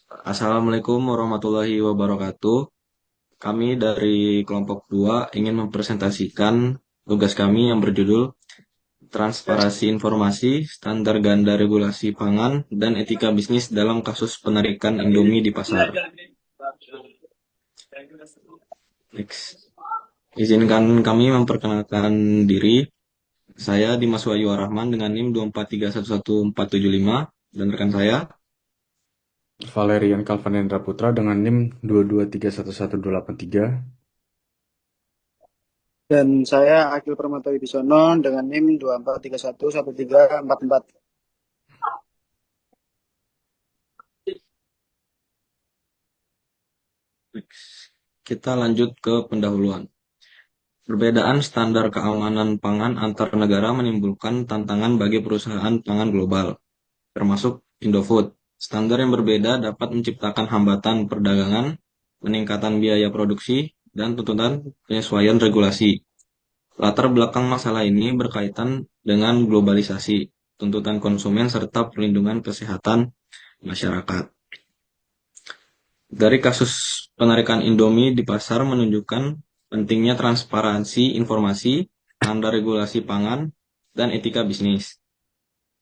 Assalamualaikum warahmatullahi wabarakatuh. Kami dari kelompok 2 ingin mempresentasikan tugas kami yang berjudul Transparansi Informasi, Standar Ganda Regulasi Pangan, dan Etika Bisnis dalam Kasus Penarikan Indomie di Pasar. Next. Izinkan kami memperkenalkan diri. Saya Dimas Wahyu Rahman dengan NIM 243111475 dan rekan saya. Valerian Kalvanendra Putra dengan NIM 223111283. Dan saya Akil Permata Wibisono dengan NIM 24311344. Next. Kita lanjut ke pendahuluan. Perbedaan standar keamanan pangan antar negara menimbulkan tantangan bagi perusahaan pangan global, termasuk Indofood. Standar yang berbeda dapat menciptakan hambatan perdagangan, peningkatan biaya produksi, dan tuntutan penyesuaian regulasi. Latar belakang masalah ini berkaitan dengan globalisasi, tuntutan konsumen, serta perlindungan kesehatan masyarakat. Dari kasus penarikan Indomie di pasar menunjukkan pentingnya transparansi informasi, standar regulasi pangan, dan etika bisnis.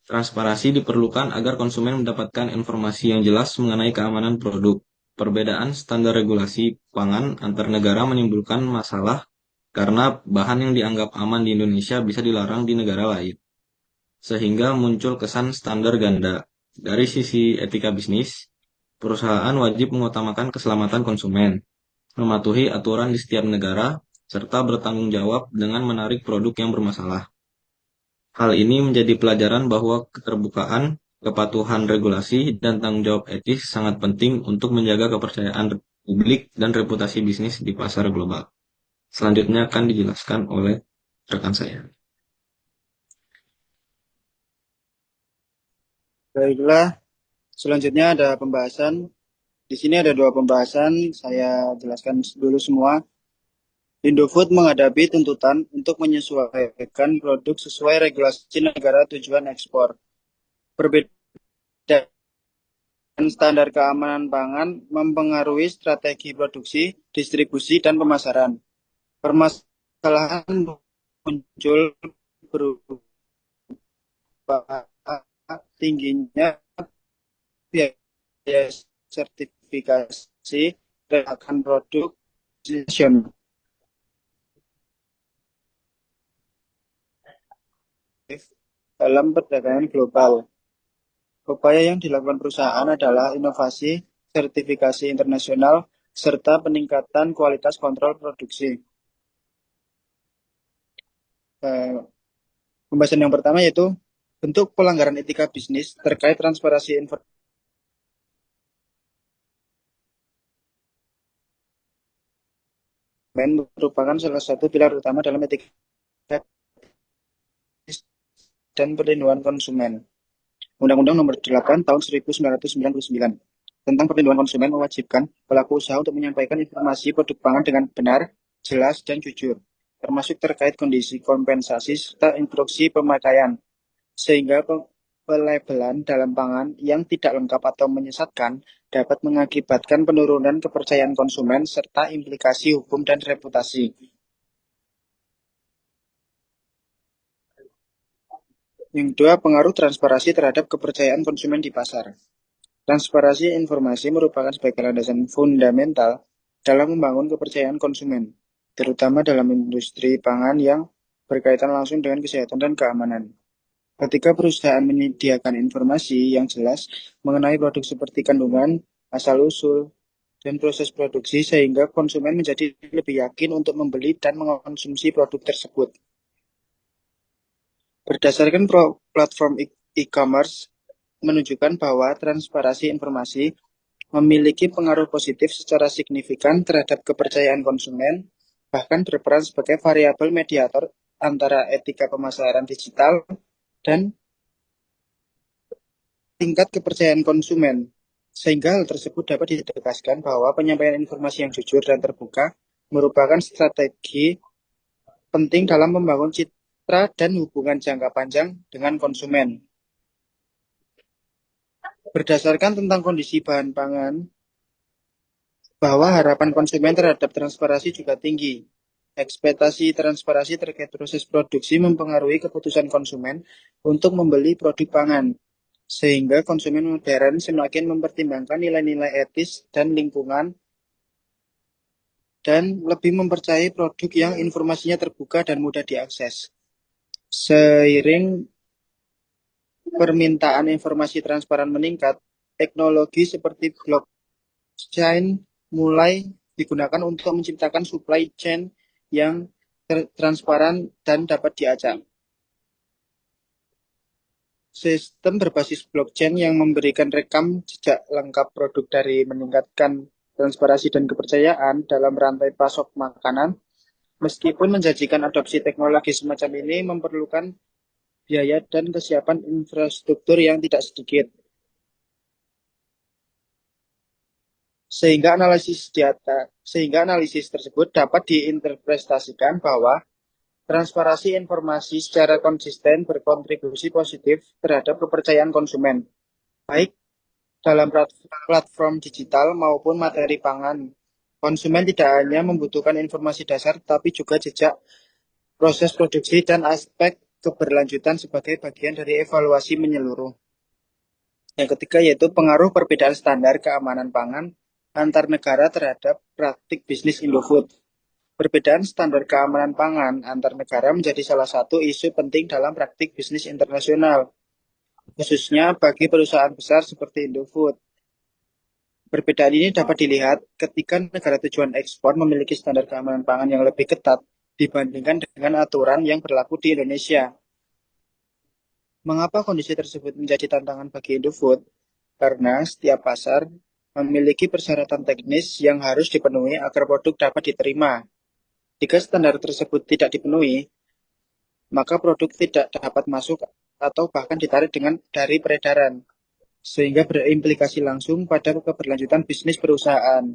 Transparansi diperlukan agar konsumen mendapatkan informasi yang jelas mengenai keamanan produk. Perbedaan standar regulasi pangan antar negara menimbulkan masalah karena bahan yang dianggap aman di Indonesia bisa dilarang di negara lain, sehingga muncul kesan standar ganda. Dari sisi etika bisnis, perusahaan wajib mengutamakan keselamatan konsumen, mematuhi aturan di setiap negara, serta bertanggung jawab dengan menarik produk yang bermasalah. Hal ini menjadi pelajaran bahwa keterbukaan, kepatuhan regulasi, dan tanggung jawab etis sangat penting untuk menjaga kepercayaan publik dan reputasi bisnis di pasar global. Selanjutnya akan dijelaskan oleh rekan saya. Baiklah, selanjutnya ada pembahasan. Di sini ada dua pembahasan, saya jelaskan dulu semua. Indofood menghadapi tuntutan untuk menyesuaikan produk sesuai regulasi negara tujuan ekspor. Perbedaan standar keamanan pangan mempengaruhi strategi produksi, distribusi, dan pemasaran. Permasalahan muncul berupa tingginya biaya sertifikasi dan akan produk nasional dalam perdagangan global. Upaya yang dilakukan perusahaan adalah inovasi, sertifikasi internasional, serta peningkatan kualitas kontrol produksi. Pembahasan yang pertama yaitu bentuk pelanggaran etika bisnis terkait transparansi informasi merupakan salah satu pilar utama dalam etika dan perlindungan konsumen. Undang-Undang Nomor 8 Tahun 1999 tentang perlindungan konsumen mewajibkan pelaku usaha untuk menyampaikan informasi produk pangan dengan benar, jelas, dan jujur, termasuk terkait kondisi kompensasi serta instruksi pemakaian, sehingga pelabelan dalam pangan yang tidak lengkap atau menyesatkan dapat mengakibatkan penurunan kepercayaan konsumen serta implikasi hukum dan reputasi. Yang kedua, pengaruh transparansi terhadap kepercayaan konsumen di pasar. Transparansi informasi merupakan sebagai landasan fundamental dalam membangun kepercayaan konsumen, terutama dalam industri pangan yang berkaitan langsung dengan kesehatan dan keamanan. Ketika perusahaan menyediakan informasi yang jelas mengenai produk seperti kandungan, asal-usul, dan proses produksi sehingga konsumen menjadi lebih yakin untuk membeli dan mengonsumsi produk tersebut. Berdasarkan platform e-commerce menunjukkan bahwa transparansi informasi memiliki pengaruh positif secara signifikan terhadap kepercayaan konsumen, bahkan berperan sebagai variabel mediator antara etika pemasaran digital dan tingkat kepercayaan konsumen. Sehingga hal tersebut dapat ditegaskan bahwa penyampaian informasi yang jujur dan terbuka merupakan strategi penting dalam membangun citra dan hubungan jangka panjang dengan konsumen. Berdasarkan tentang kondisi bahan pangan, bahwa harapan konsumen terhadap transparansi juga tinggi. Ekspektasi transparansi terkait proses produksi mempengaruhi keputusan konsumen untuk membeli produk pangan, sehingga konsumen modern semakin mempertimbangkan nilai-nilai etis dan lingkungan dan lebih mempercayai produk yang informasinya terbuka dan mudah diakses. Seiring permintaan informasi transparan meningkat, teknologi seperti blockchain mulai digunakan untuk menciptakan supply chain yang transparan dan dapat diacak. Sistem berbasis blockchain yang memberikan rekam jejak lengkap produk dari meningkatkan transparansi dan kepercayaan dalam rantai pasok makanan. Meskipun menjanjikan adopsi teknologi semacam ini memerlukan biaya dan kesiapan infrastruktur yang tidak sedikit. Sehingga analisis tersebut dapat diinterpretasikan bahwa transparansi informasi secara konsisten berkontribusi positif terhadap kepercayaan konsumen, baik dalam platform digital maupun materi pangan. Konsumen tidak hanya membutuhkan informasi dasar, tapi juga jejak proses produksi dan aspek keberlanjutan sebagai bagian dari evaluasi menyeluruh. Yang ketiga yaitu pengaruh perbedaan standar keamanan pangan antar negara terhadap praktik bisnis Indofood. Perbedaan standar keamanan pangan antar negara menjadi salah satu isu penting dalam praktik bisnis internasional, khususnya bagi perusahaan besar seperti Indofood. Perbedaan ini dapat dilihat ketika negara tujuan ekspor memiliki standar keamanan pangan yang lebih ketat dibandingkan dengan aturan yang berlaku di Indonesia. Mengapa kondisi tersebut menjadi tantangan bagi Indofood? Karena setiap pasar memiliki persyaratan teknis yang harus dipenuhi agar produk dapat diterima. Jika standar tersebut tidak dipenuhi, maka produk tidak dapat masuk atau bahkan ditarik dari peredaran, sehingga berimplikasi langsung pada keberlanjutan bisnis perusahaan.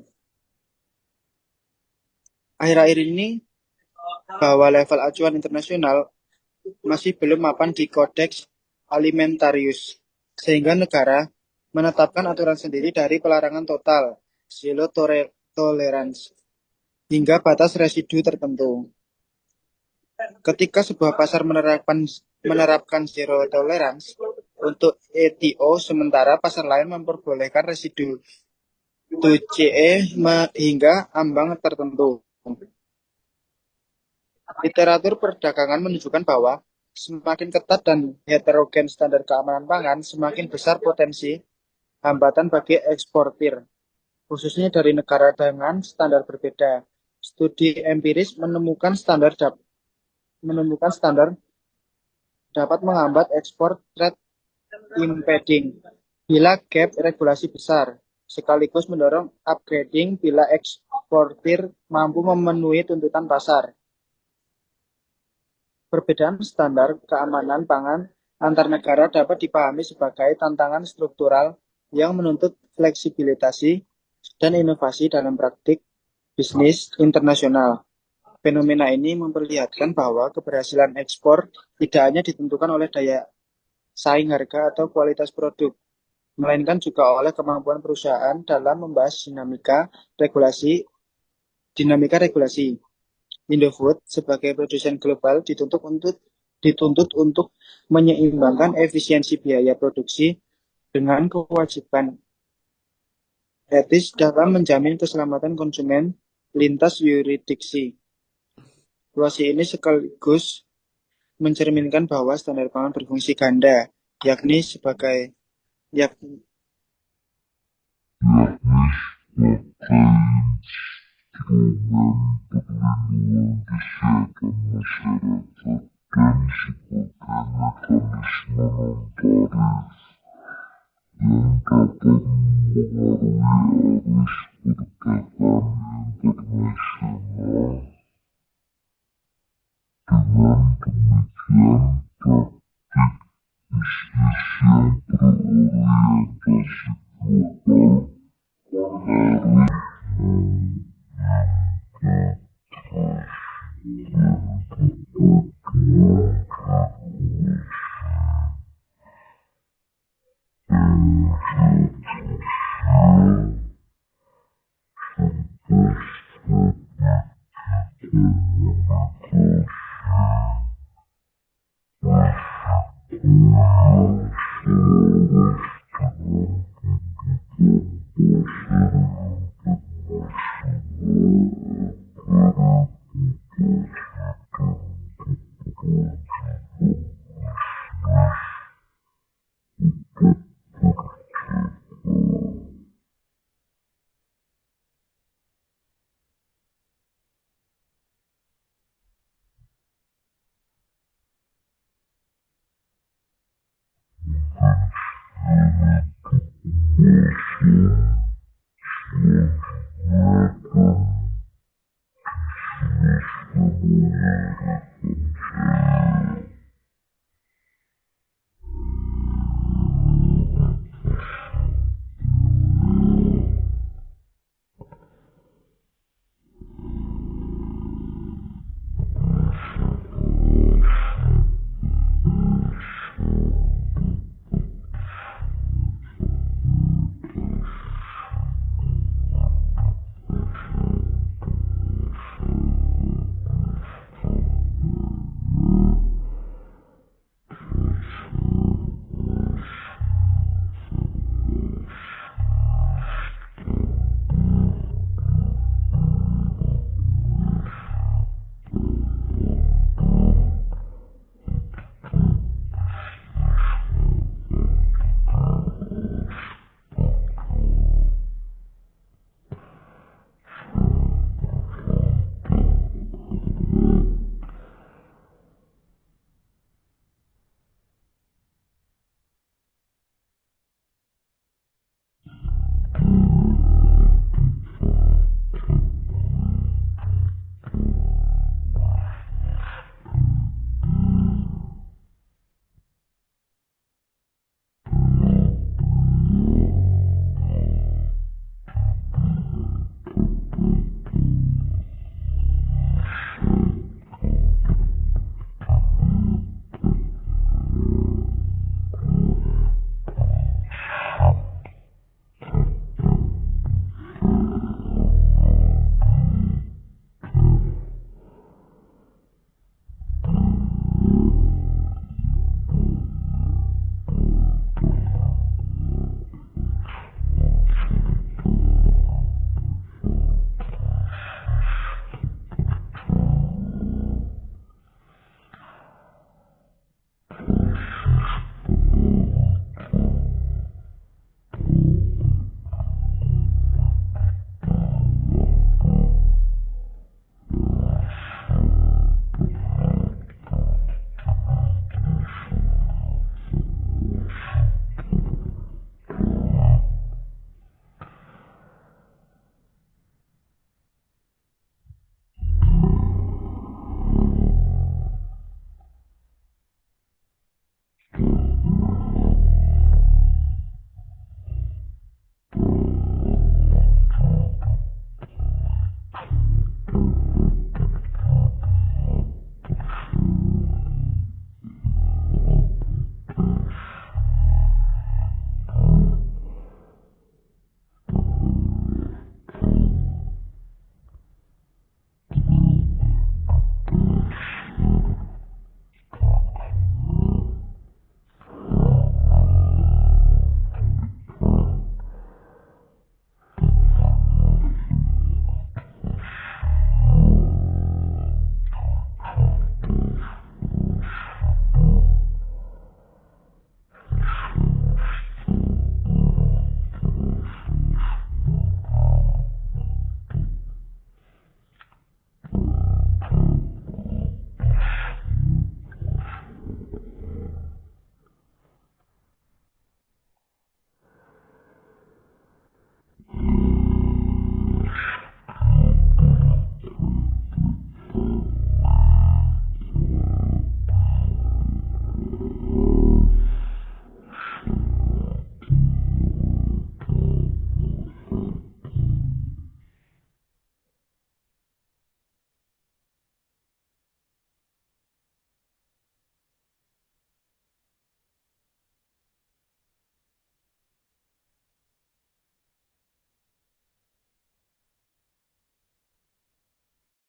Akhir-akhir ini, bahwa level acuan internasional masih belum mapan di Codex Alimentarius, sehingga negara menetapkan aturan sendiri dari pelarangan total, zero tolerance, hingga batas residu tertentu. Ketika sebuah pasar menerapkan zero tolerance untuk ETO, sementara pasar lain memperbolehkan residu 2CE hingga ambang tertentu. Literatur perdagangan menunjukkan bahwa semakin ketat dan heterogen standar keamanan pangan, semakin besar potensi hambatan bagi eksportir, khususnya dari negara dengan standar berbeda. Studi empiris menemukan standar dapat menghambat ekspor trade impeding bila gap regulasi besar, sekaligus mendorong upgrading bila eksportir mampu memenuhi tuntutan pasar. Perbedaan standar keamanan pangan antar negara dapat dipahami sebagai tantangan struktural yang menuntut fleksibilitas dan inovasi dalam praktik bisnis internasional. Fenomena ini memperlihatkan bahwa keberhasilan ekspor tidak hanya ditentukan oleh daya saing harga atau kualitas produk, melainkan juga oleh kemampuan perusahaan dalam membahas dinamika regulasi. Indofood sebagai produsen global dituntut untuk menyeimbangkan efisiensi biaya produksi dengan kewajiban etis dalam menjamin keselamatan konsumen lintas yurisdiksi. Situasi ini sekaligus mencerminkan bahwa standar pangan berfungsi ganda, yakni sebagai yakni instrumen perlindungan kesehatan masyarakat dan sebagai mekanisme non-tarif yang dapat mempengaruhi arus perdagangan internasional. Dengan demikian, praktik bisnis yang berorientasi global mengaruhi